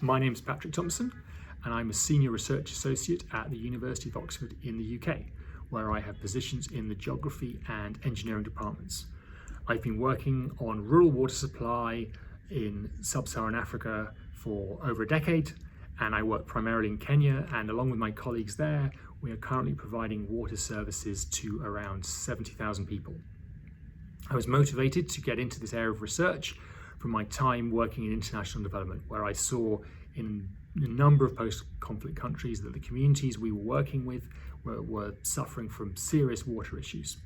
My name is Patrick Thompson, and I'm a Senior Research Associate at the University of Oxford in the UK, where I have positions in the Geography and Engineering departments. I've been working on rural water supply in sub-Saharan Africa for over a decade, and I work primarily in Kenya, and along with my colleagues there, we are currently providing water services to around 70,000 people. I was motivated to get into this area of research from my time working in international development, where I saw in a number of post-conflict countries that the communities we were working with were suffering from serious water issues.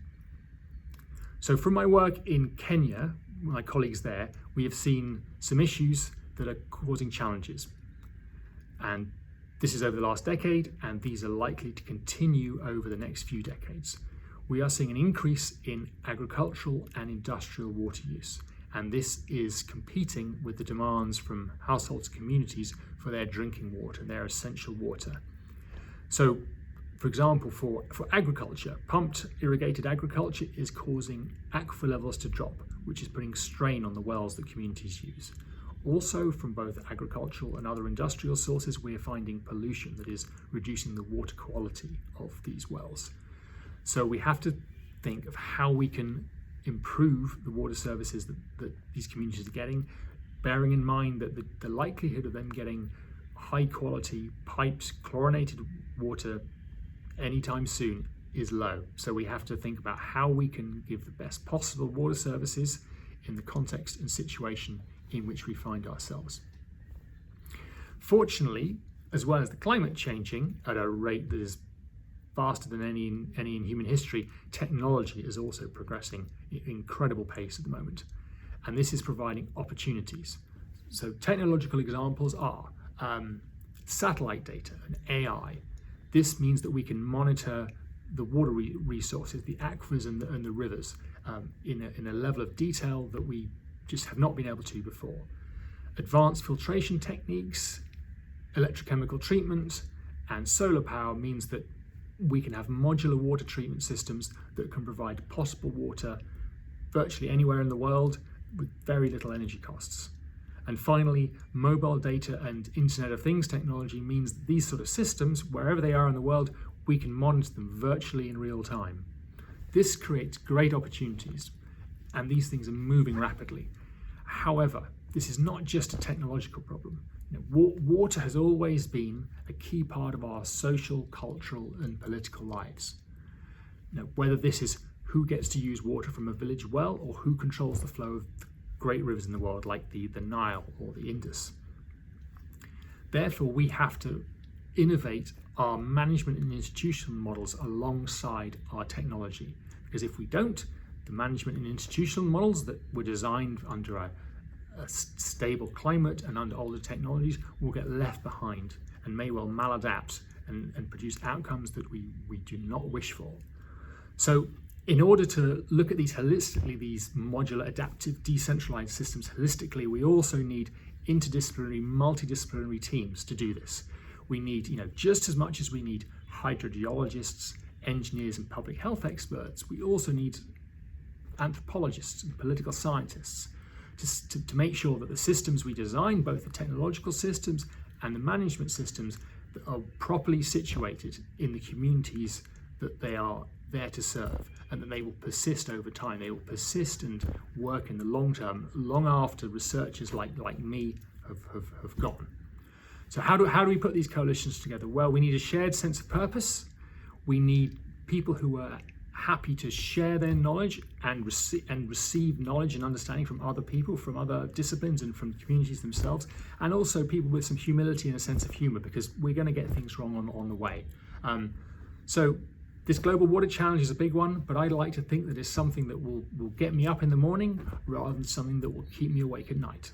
So from my work in Kenya, my colleagues there, we have seen some issues that are causing challenges. And this is over the last decade, and these are likely to continue over the next few decades. We are seeing an increase in agricultural and industrial water use, and this is competing with the demands from households and communities for their drinking water, their essential water. So, for example, for agriculture, pumped irrigated agriculture is causing aquifer levels to drop, which is putting strain on the wells that communities use. Also, from both agricultural and other industrial sources, we are finding pollution that is reducing the water quality of these wells. So we have to think of how we can improve the water services that these communities are getting, bearing in mind that the likelihood of them getting high quality piped chlorinated water anytime soon is low. So we have to think about how we can give the best possible water services in the context and situation in which we find ourselves. Fortunately, as well as the climate changing at a rate that is faster than any in human history, technology is also progressing at incredible pace at the moment. And this is providing opportunities. So technological examples are satellite data and AI. This means that we can monitor the water resources, the aquifers and the rivers in a level of detail that we just have not been able to before. Advanced filtration techniques, electrochemical treatment, and solar power means that we can have modular water treatment systems that can provide potable water virtually anywhere in the world with very little energy costs. And finally, mobile data and Internet of Things technology means that these sort of systems, wherever they are in the world, we can monitor them virtually in real time. This creates great opportunities, and these things are moving rapidly. However, this is not just a technological problem. Water has always been a key part of our social, cultural, and political lives. Whether this is who gets to use water from a village well or who controls the flow of great rivers in the world like the Nile or the Indus. Therefore, we have to innovate our management and institutional models alongside our technology. Because if we don't, the management and institutional models that were designed under a stable climate and under older technologies will get left behind and may well maladapt and produce outcomes that we do not wish for. So in order to look at these holistically, these modular, adaptive, decentralized systems holistically, we also need interdisciplinary, multidisciplinary teams to do this. We need, just as much as we need hydrogeologists, engineers, and public health experts, we also need anthropologists and political scientists to make sure that the systems we design, both the technological systems and the management systems, that are properly situated in the communities that they are there to serve, and that they will persist over time. They will persist and work in the long term, long after researchers like me have gone. So how do we put these coalitions together? Well, we need a shared sense of purpose. We need people who are happy to share their knowledge and receive knowledge and understanding from other people, from other disciplines and from communities themselves, and also people with some humility and a sense of humor, because we're going to get things wrong on the way. So this global water challenge is a big one, but I'd like to think that it's something that will get me up in the morning rather than something that will keep me awake at night.